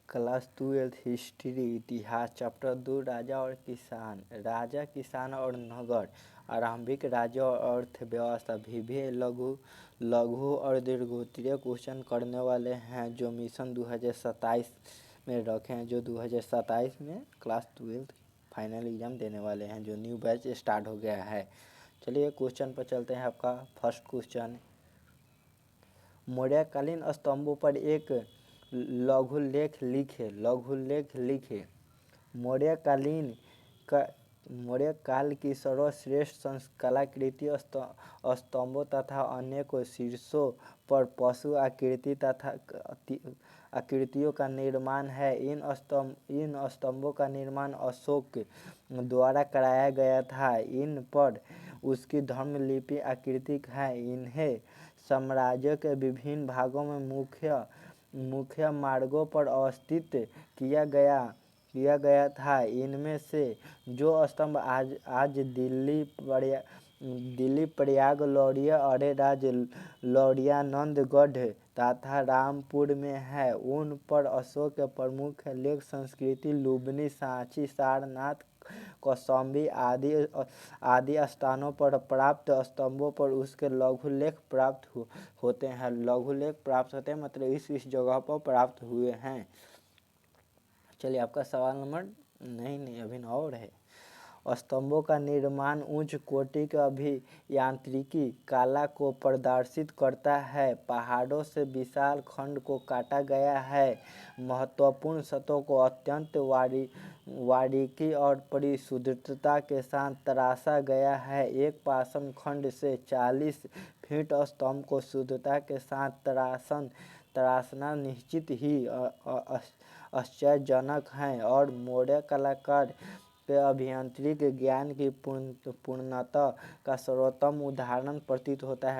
Class 12 history इतिहास chapter 2 राजा और किसान। राजा, किसान और नगर, आरंभिक राज्य और अर्थव्यवस्था, विभिन्न लघु और दीर्घोत्तरीय क्वेश्चन करने वाले हैं जो मिशन 2027 में रखे हैं, जो 2027 में क्लास 12 फाइनल एग्जाम देने वाले हैं, जो न्यू बैच स्टार्ट हो गया है। चलिए क्वेश्चन पर चलते हैं। आपका फर्स्ट क्वेश्चन, मौर्यकालीन स्तंभों पर एक लघुलेख लिखे। मौर्य काल की सर्वश्रेष्ठ कलाकृति स्तंभों तथा अनेकों शीर्षों पर पशु आकृतियों का निर्माण है। इन स्तंभों का निर्माण अशोक द्वारा कराया गया था। इन पर उसकी धर्मलिपि आकृति है। इन्हें साम्राज्य के विभिन्न भागों में मुख्य मार्गों पर अवस्थित किया गया था। इनमें से जो स्तंभ आज दिल्ली, प्रयाग, लौरिया, अरेराज, लौरियानंदगढ़ तथा रामपुर में है, उन पर अशोक के प्रमुख लेख संस्कृति, लुम्बिनी, सांची, सारनाथ, कौशाम्बी आदि स्थानों पर प्राप्त स्तंभों पर उसके लघुलेख प्राप्त होते हैं। लघुलेख प्राप्त होते हैं मतलब इस जगह पर प्राप्त हुए हैं। चलिए आपका सवाल नंबर नहीं अभी और है। स्तंभों का निर्माण उच्च कोटि के अभियांत्रिकी कला को प्रदर्शित करता है। पहाड़ों से विशाल खंड को काटा गया है। महत्वपूर्ण सतहों को अत्यंत बारीकी और परिशुद्धता के साथ तराशा गया है। एक पाषाण खंड से 40 फीट स्तंभ को शुद्धता के साथ तराशना निश्चित ही आश्चर्यजनक है और मौर्य कलाकार के अभियांत्रिकी ज्ञान की पूर्णता का सर्वोत्तम उदाहरण प्रतीत होता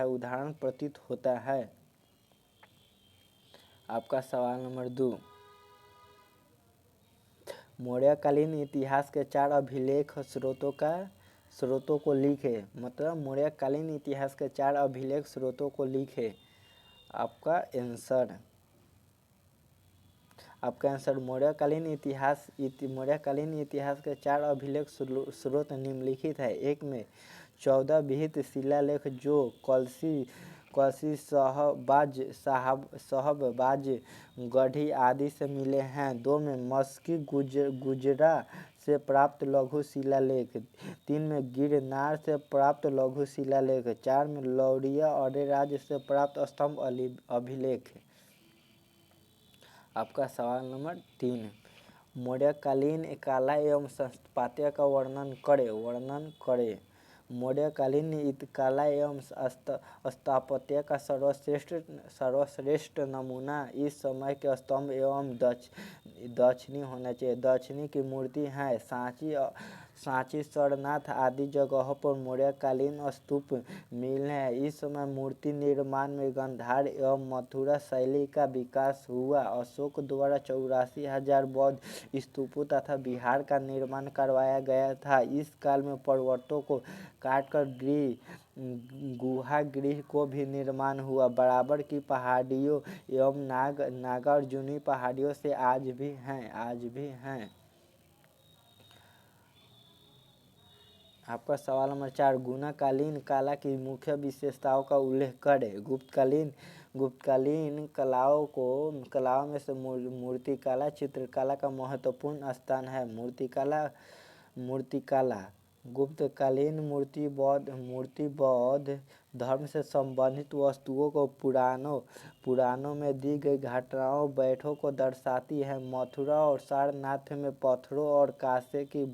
है। आपका सवाल नंबर 2, मौर्यकालीन इतिहास के 4 अभिलेख स्रोतों को लिखे। मतलब मौर्यकालीन इतिहास के 4 अभिलेख स्रोतों को लिखे। आपका आंसर मौर्यकालीन इतिहास के 4 अभिलेख स्रोत निम्नलिखित है। एक में 14 विहित शिलालेख जो कलसी साहबबाज गढ़ी आदि से मिले हैं। 2 में मस्की गुजरा से प्राप्त लघु शिलालेख। 3 में गिरनार से प्राप्त लघु शिलालेख। 4 में लौरिया अरेराज से प्राप्त स्तंभ अभिलेख। आपका सवाल नंबर 3, मौर्यकालीन कला एवं स्थापत्य का वर्णन करें। मौर्यकालीन कला एवं स्थापत्य का सर्वश्रेष्ठ नमूना इस समय के स्तंभ एवं दक्षिणी होना चाहिए। दक्षिणी की मूर्ति है। सांची, सारनाथ आदि जगहों पर मौर्यकालीन स्तूप मिले हैं। इस समय मूर्ति निर्माण में गांधार एवं मथुरा शैली का विकास हुआ। अशोक द्वारा 84,000 बौद्ध स्तूपों तथा विहार का निर्माण करवाया गया था। इस काल में पर्वतों को काटकर गुहा गृह को भी निर्माण हुआ। बराबर की पहाड़ियों एवं नागार्जुनी पहाड़ियों से आज भी हैं। आपका सवाल नंबर 4, गुणाकालीन कला की मुख्य विशेषताओं का उल्लेख करें। गुप्तकालीन कलाओं में से मूर्तिकला, चित्रकला का महत्वपूर्ण स्थान है। मूर्तिकला गुप्तकालीन मूर्ति बौद्ध धर्म से संबंधित वस्तुओं को पुराणों में दी गई घटनाओं बैठों को दर्शाती है। मथुरा और सारनाथ में पत्थरों और कांसे की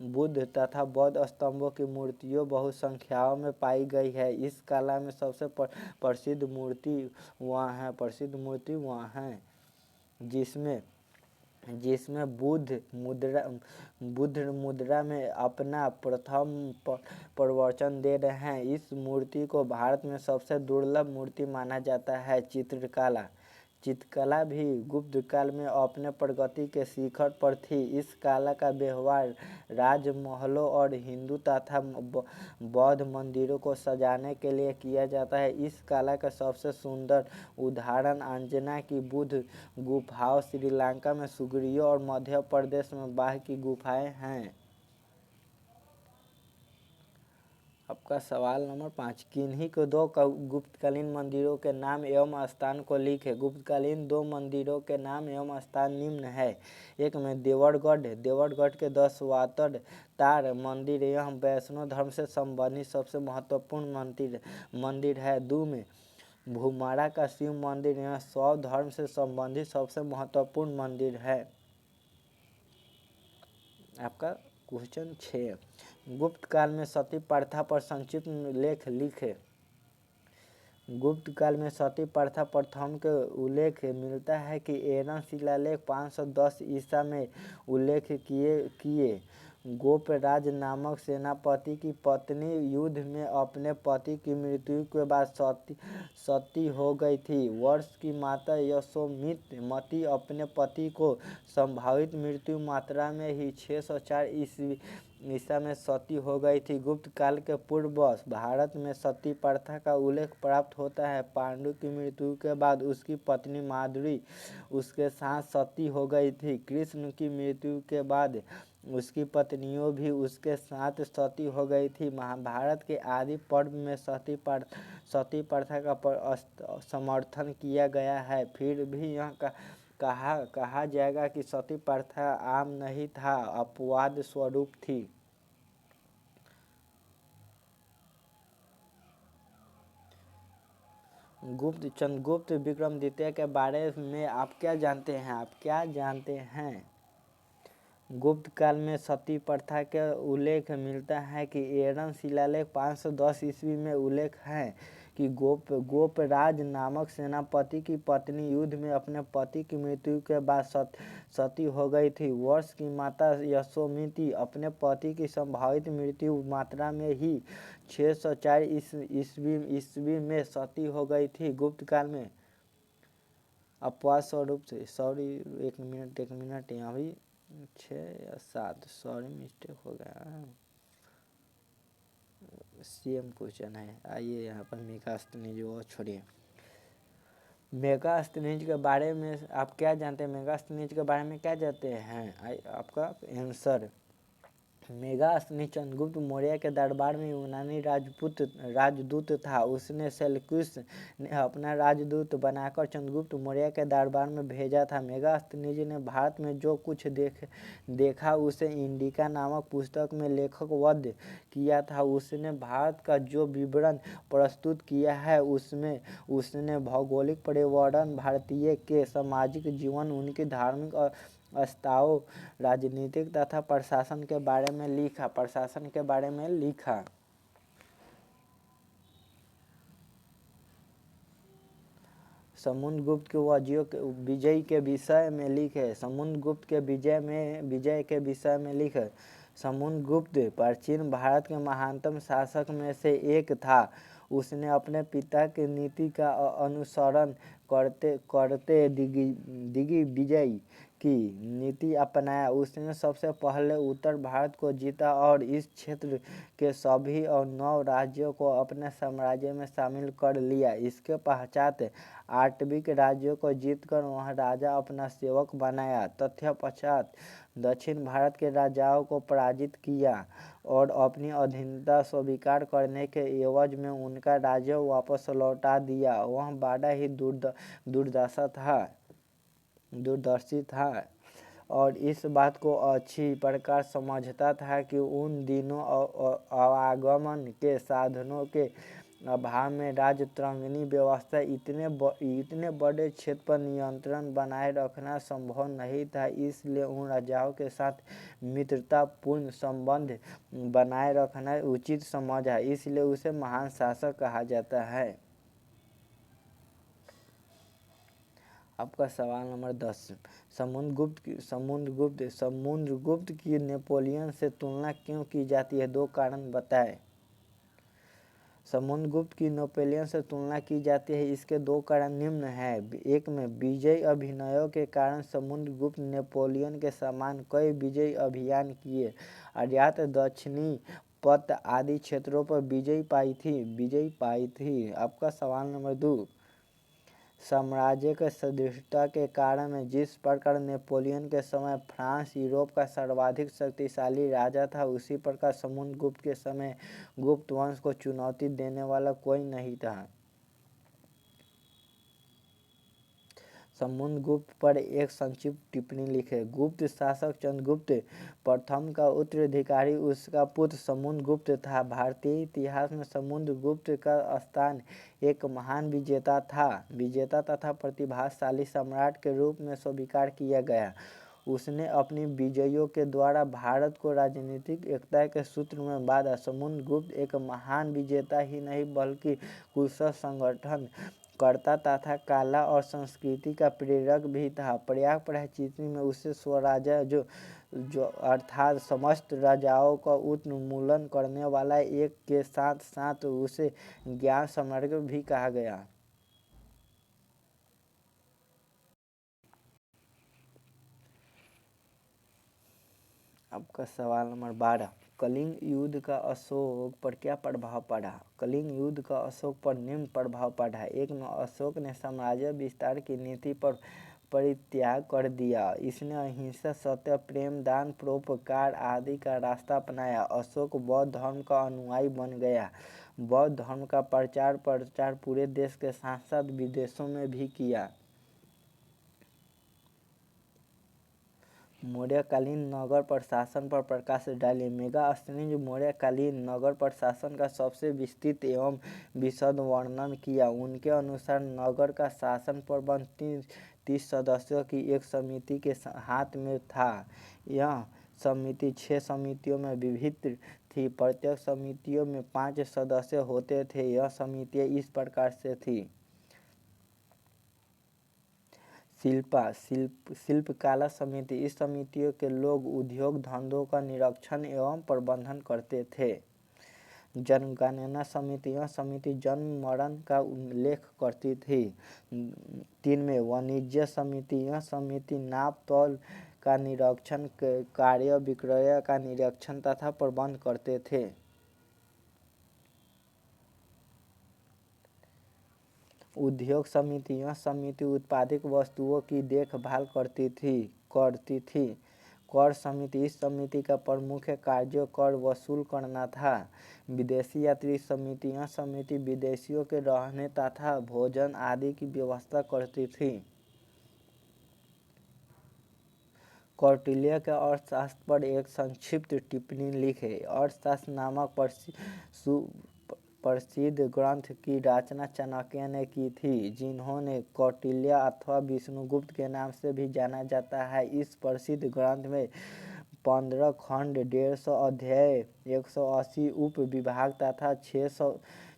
बुद्ध तथा बौद्ध स्तंभों की मूर्तियां बहुसंख्याओं में पाई गई है। इस कला में सबसे प्रसिद्ध मूर्ति वहाँ है जिसमें बुद्ध मुद्रा में अपना प्रथम प्रवचन दे रहे हैं। इस मूर्ति को भारत में सबसे दुर्लभ मूर्ति माना जाता है। चित्रकला भी गुप्त काल में अपने प्रगति के शिखर पर थी। इस कला का व्यवहार राजमहलों और हिंदू तथा बौद्ध मंदिरों को सजाने के लिए किया जाता है। इस कला का सबसे सुंदर उदाहरण अंजना की बुद्ध गुफाओं, श्रीलंका में सुगरियो और मध्य प्रदेश में बाघ की गुफाएं हैं। आपका सवाल नंबर 5, किन्हीं को दो गुप्तकालीन मंदिरों के नाम एवं स्थान को लिखे। गुप्तकालीन 2 मंदिरों के नाम एवं स्थान निम्न है। एक में देवगढ़ के दशावतार तार मंदिर यह वैष्णव धर्म से संबंधित सबसे महत्वपूर्ण मंदिर है। 2 में भूमारा का शिव मंदिर यह शैव धर्म से संबंधित सबसे महत्वपूर्ण मंदिर है। आपका क्वेश्चन 6, गुप्त काल में सती प्रथा पर संक्षिप्त लेख लिखे। गुप्त काल में सती प्रथा प्रथम के उल्लेख मिलता है कि एरन शिलालेख 510 ईसा में उल्लेख किए गोपराज नामक सेनापति की पत्नी युद्ध में अपने पति की मृत्यु के बाद सती हो गई थी। वर्ष की माता यशोमती अपने पति को संभावित मृत्यु मात्रा में ही 604 ईसा में सती हो गई थी। गुप्त काल के पूर्व भारत में सती प्रथा का उल्लेख प्राप्त होता है। पांडु की मृत्यु के बाद उसकी पत्नी माधुरी उसके साथ सती हो गई थी। कृष्ण की मृत्यु के बाद उसकी पत्नियों भी उसके साथ सती हो गई थी। महाभारत के आदि पर्व में सती प्रथा का समर्थन किया गया है। फिर भी यह कहा जाएगा कि सती प्रथा आम नहीं था, अपवाद स्वरूप थी। चंद्रगुप्त विक्रमादित्य के बारे में आप क्या जानते हैं? गुप्त काल में सती प्रथा के उल्लेख मिलता है कि एरन शिलालेख 510 ईस्वी में उल्लेख है कि गोपराज नामक सेनापति की पत्नी युद्ध में अपने पति की मृत्यु के बाद सती हो गई थी। वर्ष की माता यशोमती अपने पति की संभावित मृत्यु मात्रा में ही 604 ईस्वी में सती हो गई थी। गुप्त काल में अपवाद स्वरूप से एक मिनट यहाँ भी 6 या 7 मिस्टेक हो गया। सेम क्वेश्चन है। आइए यहाँ पर मेगास्थनीज वो छोड़िए। मेगास्थनीज के बारे में आप क्या जानते हैं? मेगास्थनीज के बारे में क्या जानते हैं? आपका आंसर, मेगास्थनीज चंद्रगुप्त मौर्य के दरबार में यूनानी राजदूत था। उसने सेल्यूकस ने अपना राजदूत बनाकर चंद्रगुप्त मौर्य के दरबार में भेजा था। मेगास्थनीज ने भारत में जो कुछ देखा उसे इंडिका नामक पुस्तक में लेखकबद्ध किया था। उसने भारत का जो विवरण प्रस्तुत किया है उसमें उसने भौगोलिक पर्यावरण, भारतीय के सामाजिक जीवन, उनकी धार्मिक आस्थाओं, राजनीतिक तथा प्रशासन के बारे में लिखा। समुद्रगुप्त के विजय के विषय में लिखे। समुद्रगुप्त के विजय के विषय में लिखे। समुद्रगुप्त प्राचीन भारत के महानतम शासक में से एक था। उसने अपने पिता की नीति का अनुसरण करते दिग्विजय की नीति अपनाया। उसने सबसे पहले उत्तर भारत को जीता और इस क्षेत्र के सभी और 9 राज्यों को अपने साम्राज्य में शामिल कर लिया। इसके पश्चात 8 राज्यों को जीतकर वह राजा अपना सेवक बनाया। तत्पश्चात दक्षिण भारत के राजाओं को पराजित किया और अपनी अधीनता स्वीकार करने के एवज में उनका राज्य वापस लौटा दिया। वह बड़ा ही दूरदर्शी था और इस बात को अच्छी प्रकार समझता था कि उन दिनों आवागमन के साधनों के अभाव में राजतंत्रनी व्यवस्था इतने बड़े क्षेत्र पर नियंत्रण बनाए रखना संभव नहीं था। इसलिए उन राजाओं के साथ मित्रतापूर्ण संबंध बनाए रखना उचित समझा। इसलिए उसे महान शासक कहा जाता है। आपका सवाल नंबर 10, समुद्रगुप्त की नेपोलियन से तुलना क्यों की जाती है? 2 कारण बताएं। समुद्रगुप्त की नेपोलियन से तुलना की जाती है। इसके दो कारण निम्न हैं। एक में विजयी अभियानों के कारण समुद्रगुप्त नेपोलियन के समान कई विजयी अभियान किए, आर्यात, दक्षिणी पथ आदि क्षेत्रों पर विजय पाई थी। आपका सवाल नंबर 2, साम्राज्य के सदृढ़ता के कारण जिस प्रकार नेपोलियन के समय फ्रांस यूरोप का सर्वाधिक शक्तिशाली राजा था, उसी प्रकार समुद्रगुप्त के समय गुप्त वंश को चुनौती देने वाला कोई नहीं था। समुद्रगुप्त पर एक संक्षिप्त टिप्पणी लिखें। गुप्त शासक चंद्रगुप्त प्रथम का उत्तराधिकारी उसका पुत्र समुद्रगुप्त था। भारतीय इतिहास में समुद्रगुप्त का स्थान एक महान विजेता तथा प्रतिभाशाली सम्राट के रूप में स्वीकार किया गया। उसने अपनी विजयों के द्वारा भारत को राजनीतिक एकता के सूत्र में बांधा। समुद्रगुप्त एक महान विजेता ही नहीं बल्कि कुशल संगठन कर्ता तथा कला और संस्कृति का प्रेरक भी था। प्रयाग प्रायश्चित में उसे स्वराज्य जो अर्थात समस्त राजाओं का उन्मूलन करने वाला एक के साथ साथ उसे ज्ञान सम्राट भी कहा गया। आपका सवाल नंबर 12, कलिंग युद्ध का अशोक पर क्या प्रभाव पड़ा? कलिंग युद्ध का अशोक पर निम्न प्रभाव पड़ा। एक में अशोक ने साम्राज्य विस्तार की नीति पर परित्याग कर दिया। इसने अहिंसा, सत्य, प्रेम, दान, परोपकार आदि का रास्ता अपनाया। अशोक बौद्ध धर्म का अनुयायी बन गया। बौद्ध धर्म का प्रचार पूरे देश के साथ साथ विदेशों में भी किया। मौर्यकालीन नगर प्रशासन पर प्रकाश डालिए। मेगास्थनीज मौर्यकालीन नगर प्रशासन का सबसे विस्तृत एवं विशद वर्णन किया। उनके अनुसार नगर का शासन प्रबंध 30 सदस्यों की एक समिति के हाथ में था। यह समिति 6 समितियों में विभक्त थी। प्रत्येक समितियों में 5 सदस्य होते थे। यह समितियां इस प्रकार से थी। शिल्पकला समिति। इस समितियों के लोग उद्योग धंधों का निरीक्षण एवं प्रबंधन करते थे। जनगणना समिति। यह समिति जन्म मरण का उल्लेख करती थी। 3 में वाणिज्य समिति। यह समिति नाप तौल का निरीक्षण, क्रय विक्रय का निरीक्षण तथा प्रबंध करते थे। उद्योग समिति। यह समिति उत्पादित वस्तुओं की देखभाल करती थी। कर समिति। इस समिति का प्रमुख कार्य कर वसूल करना था। विदेशी यात्री समिति। यह समिति विदेशियों के रहने तथा भोजन आदि की व्यवस्था करती थी। कौटिल्य के अर्थशास्त्र पर एक संक्षिप्त टिप्पणी लिखें। अर्थशास्त्र नामक प्रसिद्ध ग्रंथ की रचना चाणक्य ने की थी, जिन्होंने कौटिल्य अथवा विष्णुगुप्त के नाम से भी जाना जाता है। इस प्रसिद्ध ग्रंथ में 15 खंड, 150 अध्याय, 180 उप विभाग तथा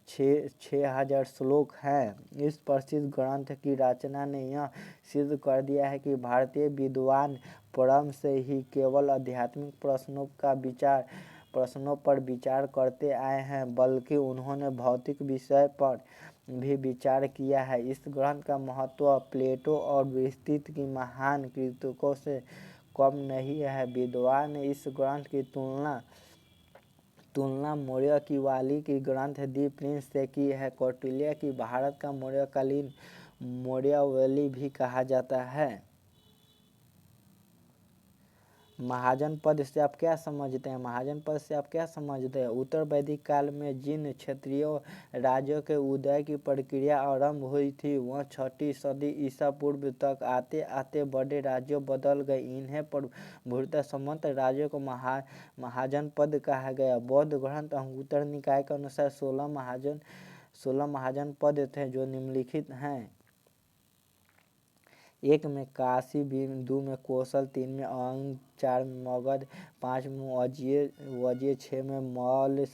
6000 श्लोक हैं। इस प्रसिद्ध ग्रंथ की रचना ने यह सिद्ध कर दिया है कि भारतीय विद्वान प्रारंभ से ही केवल आध्यात्मिक प्रश्नों पर विचार करते आए हैं, बल्कि उन्होंने भौतिक विषय पर भी विचार किया है। इस ग्रंथ का महत्व प्लेटो और अरिस्टोटेल की महान कृतियों से कम नहीं है। विद्वान ने इस ग्रंथ की तुलना मौर्य की वाली की ग्रंथ दि प्रिंस से की है। कौटिल्य की भारत का मौर्यकालीन मौर्यावली भी कहा जाता है। महाजन पद से आप क्या समझते हैं? महाजन पद से आप क्या समझते हैं? उत्तर वैदिक काल में जिन क्षेत्रीय राज्यों के उदय की प्रक्रिया आरंभ हुई थी, वह 6वीं सदी ईसा पूर्व तक आते आते बड़े राज्यों बदल गए। इन्हें प्रभुत्व संपन्न राज्यों को महाजन पद कहा गया। बौद्ध ग्रंथ अंगुत्तर निकाय के अनुसार 16 महाजन पद थे, जो निम्नलिखित हैं। 1 में काशी, 2 में कोसल, 3 में अंग, 4 में मगध, 5 में वज्जीय, 6 में मौल,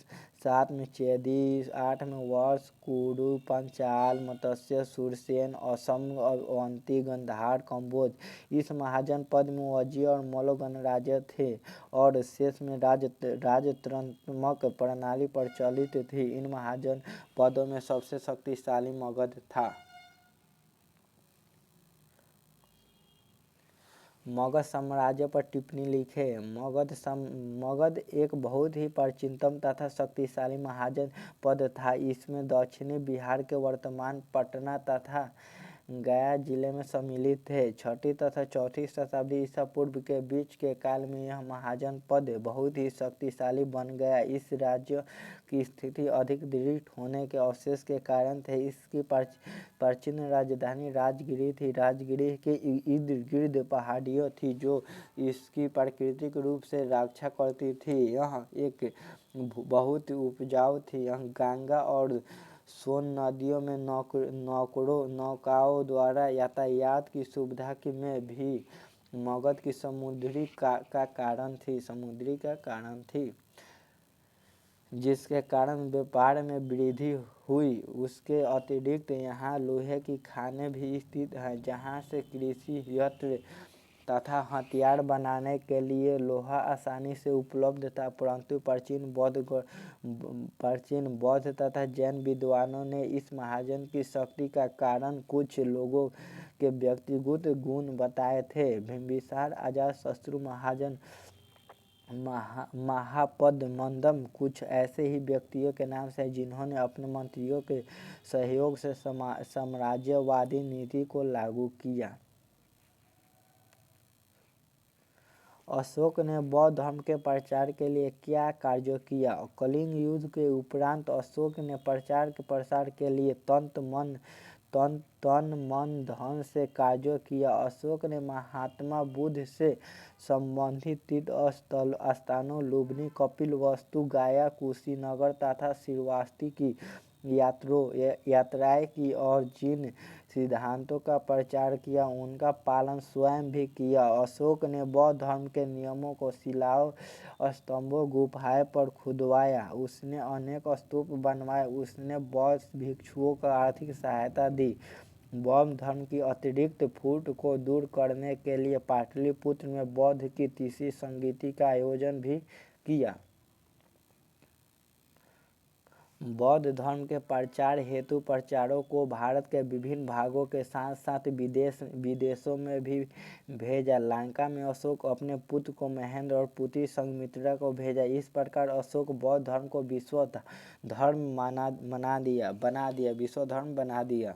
7 में चेदी, 8 में वर्ष, कुरु, पंचाल, मत्स्य, शूरसेन, असम, अवंती, गंधार, कंबोज। इस महाजनपद में वज्जीय और मौल गणराज्य थे और शेष में राजतंत्रात्मक प्रणाली प्रचलित थी। इन महाजनपदों में सबसे शक्तिशाली मगध था। मगध साम्राज्य पर टिप्पणी लिखें। मगध एक बहुत ही प्राचीनतम तथा शक्तिशाली महाजनपद था। इसमें दक्षिणी बिहार के वर्तमान पटना तथा गया जिले में सम्मिलित थे। 6ठी तथा 4ठी शताब्दी ईसा पूर्व के बीच के काल में यह महाजनपद बहुत ही शक्तिशाली बन गया। इस राज्य की स्थिति अधिक दृढ़ होने के अवशेष के कारण थे। इसकी प्राचीन राजधानी राजगिरी थी। राजगिरी के इर्द गिर्द पहाड़ियाँ थी जो इसकी प्राकृतिक रूप से रक्षा करती थी। यह एक बहुत उपजाऊ थी। यह गंगा और सोन नदियों में नौकाओं द्वारा यातायात की सुविधा में भी मगध की समुद्री का कारण थी, जिसके कारण व्यापार में वृद्धि हुई। उसके अतिरिक्त यहाँ लोहे की खानें भी स्थित हैं, जहाँ से कृषि यंत्र तथा हथियार बनाने के लिए लोहा आसानी से उपलब्ध था। परंतु प्राचीन बौद्ध तथा जैन विद्वानों ने इस महाजन की शक्ति का कारण कुछ लोगों के व्यक्तिगत गुण बताए थे। बिंबिसार, अजातशत्रु, महाजन, महापद्मनंदन कुछ ऐसे ही व्यक्तियों के नाम हैं जिन्होंने अपने मंत्रियों के सहयोग से साम्राज्यवादी नीति को लागू किया। अशोक ने बौद्ध धर्म के प्रचार के लिए क्या कार्य किया? कलिंग युद्ध के उपरांत अशोक ने प्रचार प्रसार के लिए तन मन धन से कार्य किया। अशोक ने महात्मा बुद्ध से संबंधित तीर्थ स्थानों लुम्बिनी, कपिलवस्तु, गया, कुशीनगर तथा श्रावस्ती की यात्राएं की और जिन सिद्धांतों का प्रचार किया उनका पालन स्वयं भी किया। अशोक ने बौद्ध धर्म के नियमों को शिलाओं, स्तंभों, गुफाओं पर खुदवाया। उसने अनेक स्तूप बनवाए। उसने बौद्ध भिक्षुओं को आर्थिक सहायता दी। बौद्ध धर्म की अतिरिक्त फूट को दूर करने के लिए पाटलिपुत्र में बौद्ध की तीसरी संगीति का आयोजन भी किया। बौद्ध धर्म के प्रचार हेतु प्रचारकों को भारत के विभिन्न भागों के साथ साथ विदेशों में भी भेजा। लंका में अशोक अपने पुत्र को महेंद्र और पुत्री संघमित्रा को भेजा। इस प्रकार अशोक बौद्ध धर्म को विश्व धर्म बना दिया।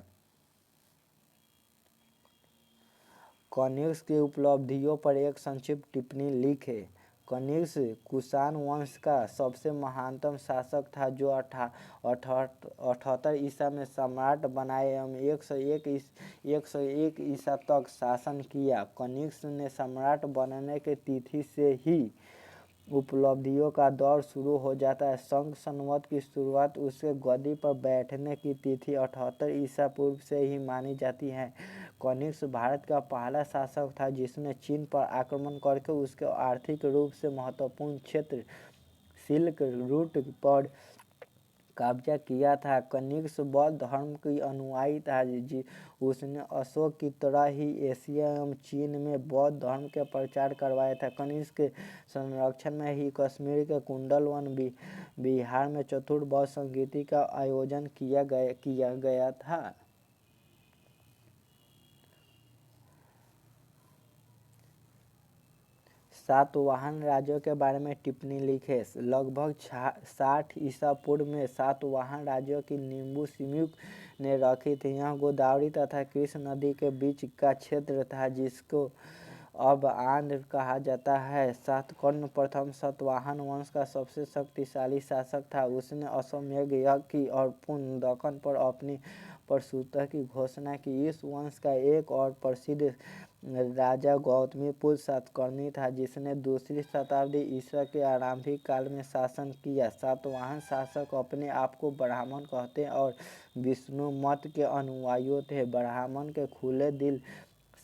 कनिष्क की उपलब्धियों पर एक संक्षिप्त टिप्पणी लिखें। कनिष्क कुषाण वंश का सबसे महानतम शासक था जो 78 ईसा में सम्राट बना एवं 101 ईसा तक शासन किया। कनिष्क ने सम्राट बनने की तिथि से ही उपलब्धियों का दौर शुरू हो जाता है। शक संवत की शुरुआत उसके गद्दी पर बैठने की तिथि 78 ईसा पूर्व से ही मानी जाती है। कनिष्क भारत का पहला शासक था जिसने चीन पर आक्रमण करके उसके आर्थिक रूप से महत्वपूर्ण क्षेत्र सिल्क रूट पर कब्जा किया था। कनिष्क बौद्ध धर्म की अनुयायी था। उसने अशोक की तरह ही एशिया एवं चीन में बौद्ध धर्म के प्रचार करवाया था। कनिष्क के संरक्षण में ही कश्मीर के कुंडलवन बिहार में चतुर्थ बौद्ध संगीति का आयोजन किया गया था। सातवाहन राज्यों के बारे में टिप्पणी लिखें। लगभग 60 ईसा पूर्व में सातवाहन राज्यों की नींबू सिम्युक ने रखी थी। यह गोदावरी तथा कृष्ण नदी के बीच का क्षेत्र था जिसको अब आंध्र कहा जाता है। सातकर्णी प्रथम सातवाहन वंश का सबसे शक्तिशाली शासक था। उसने अश्वमेध यज्ञ की और पूर्ण दक्कन पर अपनी प्रभुत्व की घोषणा की। इस वंश का एक और प्रसिद्ध राजा गौतमीपुत्र सातकर्णी था जिसने दूसरी शताब्दी ईसा के आरंभिक काल में शासन किया। सातवाहन शासक अपने आप को ब्राह्मण कहते और विष्णु मत के अनुयायी थे। ब्राह्मण के खुले दिल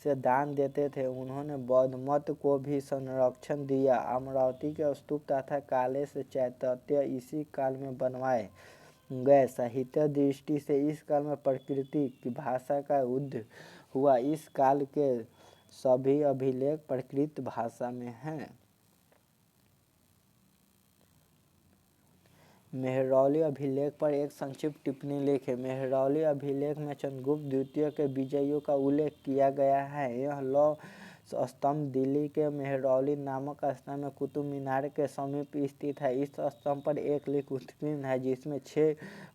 से दान देते थे। उन्होंने बौद्ध मत को भी संरक्षण दिया। अमरावती के स्तूप तथा काले से चैत्य इसी काल में बनवाए गए। साहित्य दृष्टि से इस काल में प्रकृति की भाषा का उदय हुआ। इस काल के सभी अभिलेख प्राकृत भाषा में हैं। मेहरौली अभिलेख पर एक संक्षिप्त टिप्पणी लिखें। मेहरौली अभिलेख में चंद्रगुप्त द्वितीय के विजयों का उल्लेख किया गया है। यह लौह स्तंभ दिल्ली के मेहरौली नामक स्थान में कुतुब मीनार के समीप स्थित है। इस स्तंभ पर एक लेख उत्कीर्ण है जिसमें 6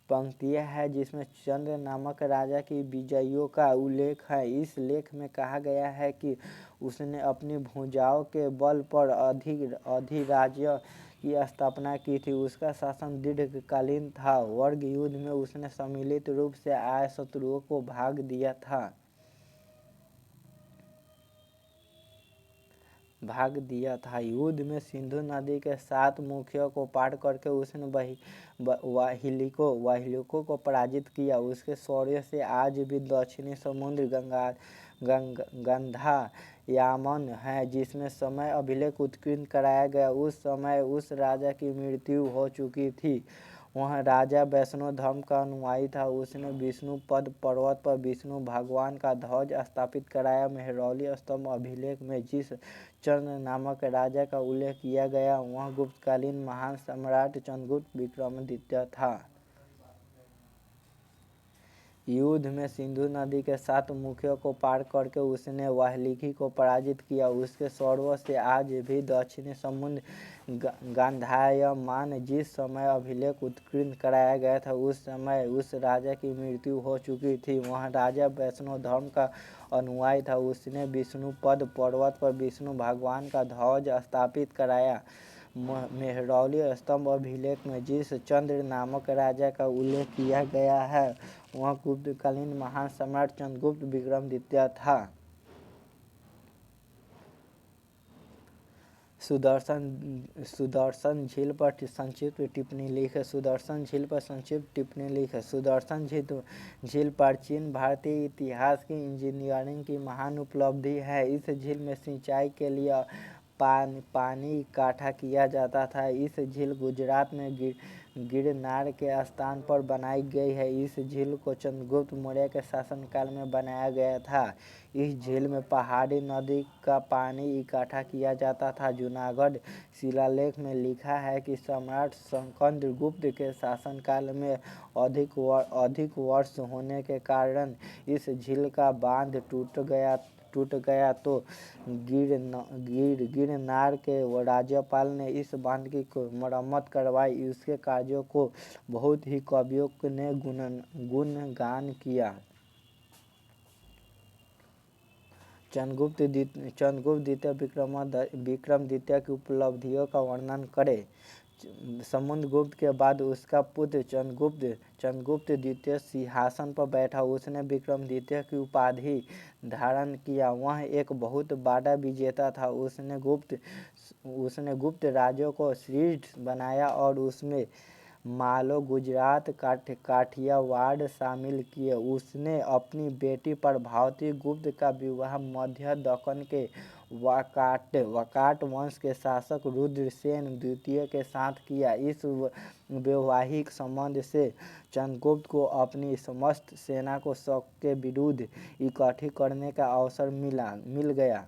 पंक्तियां हैं, जिसमें चंद्र नामक राजा की विजयों का उल्लेख है। इस लेख में कहा गया है कि उसने अपनी भुजाओं के बल पर अधिराज्य की स्थापना की थी। उसका शासन दीर्घकालीन था। वर्ग युद्ध में उसने सम्मिलित रूप से आए शत्रुओं को भाग दिया था। युद्ध में सिंधु नदी के 7 मुखियों को पार करके उसने वाहिलिकों को पराजित किया। उसके शौर्य से आज भी दक्षिणी समुद्र गंधायामन है, जिसमें समय अभिलेख उत्कीर्ण कराया गया। उस समय उस राजा की मृत्यु हो चुकी थी। वह राजा वैष्णव धर्म का अनुयायी था। उसने विष्णुपद पर्वत पर विष्णु भगवान का ध्वज स्थापित कराया। मेहरौली स्तंभ अभिलेख में जिस चंद्र नामक राजा का उल्लेख किया गया वह गुप्तकालीन महान सम्राट चंद्रगुप्त विक्रमादित्य था। युद्ध में सिंधु नदी के 7 मुखियों को पार करके उसने वाहिलिकी को पराजित किया। उसके शौर्य से आज भी दक्षिणी समुद्र गांधायमान। जिस समय अभिलेख उत्कीर्ण कराया गया था उस समय उस राजा की मृत्यु हो चुकी थी। वह राजा वैष्णव धर्म का अनुयायी था। उसने विष्णुपद पर्वत पर विष्णु भगवान का ध्वज स्थापित कराया। मेहरौली स्तंभ अभिलेख में जिस चंद्र नामक राजा का उल्लेख किया गया है वह गुप्तकालीन महान सम्राट चंद्रगुप्त विक्रमादित्य था। सुदर्शन झील पर संक्षिप्त टिप्पणी लिखें। सुदर्शन झील पर संक्षिप्त टिप्पणी लिखें। सुदर्शन झील प्राचीन भारतीय इतिहास की इंजीनियरिंग की महान उपलब्धि है। इस झील में सिंचाई के लिए पानी इकट्ठा किया जाता था। इस झील गुजरात में गिरनार के स्थान पर बनाई गई है। इस झील को चंद्रगुप्त मौर्य के शासनकाल में बनाया गया था। इस झील में पहाड़ी नदी का पानी इकट्ठा किया जाता था। जूनागढ़ शिलालेख में लिखा है कि सम्राट स्कंदगुप्त के शासनकाल में अधिक वर्ष होने के कारण इस झील का बांध टूट गया तो गिरनार के राज्यपाल ने इस बांध की मरम्मत करवाई। इसके कार्यों को बहुत ही कवियों ने गुणगान किया। चंद्रगुप्त द्वितीय विक्रमादित्य की उपलब्धियों का वर्णन करें। समुद्रगुप्त के बाद उसका पुत्र चंद्रगुप्त द्वितीय सिंहासन पर बैठा। उसने विक्रमादित्य की उपाधि धारण किया। वह एक बहुत बड़ा विजेता था। उसने गुप्त राज्यों को शीर्ष बनाया और उसमें मालो, गुजरात, काठियावाड़ शामिल किए। उसने अपनी बेटी प्रभावती गुप्त का विवाह मध्य दक्कन के वाकाट वंश के शासक रुद्रसेन द्वितीय के साथ किया। इस वैवाहिक संबंध से चंद्रगुप्त को अपनी समस्त सेना को शक के विरुद्ध इकट्ठी करने का अवसर मिल गया।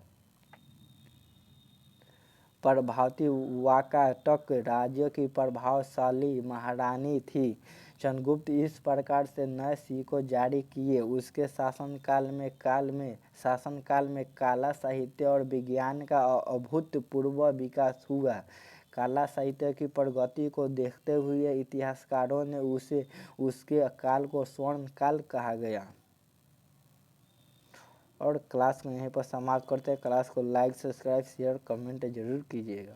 प्रभावती वाकाटक राज्य की प्रभावशाली महारानी थी। चंद्रगुप्त इस प्रकार से नए सिक्के जारी किए। उसके शासनकाल में कला, साहित्य और विज्ञान का अभूतपूर्व विकास हुआ। कला साहित्य की प्रगति को देखते हुए इतिहासकारों ने उसके काल को स्वर्ण काल कहा गया। और क्लास को यहीं पर समाप्त करते हैं। क्लास को लाइक, सब्सक्राइब, शेयर, कमेंट जरूर कीजिएगा।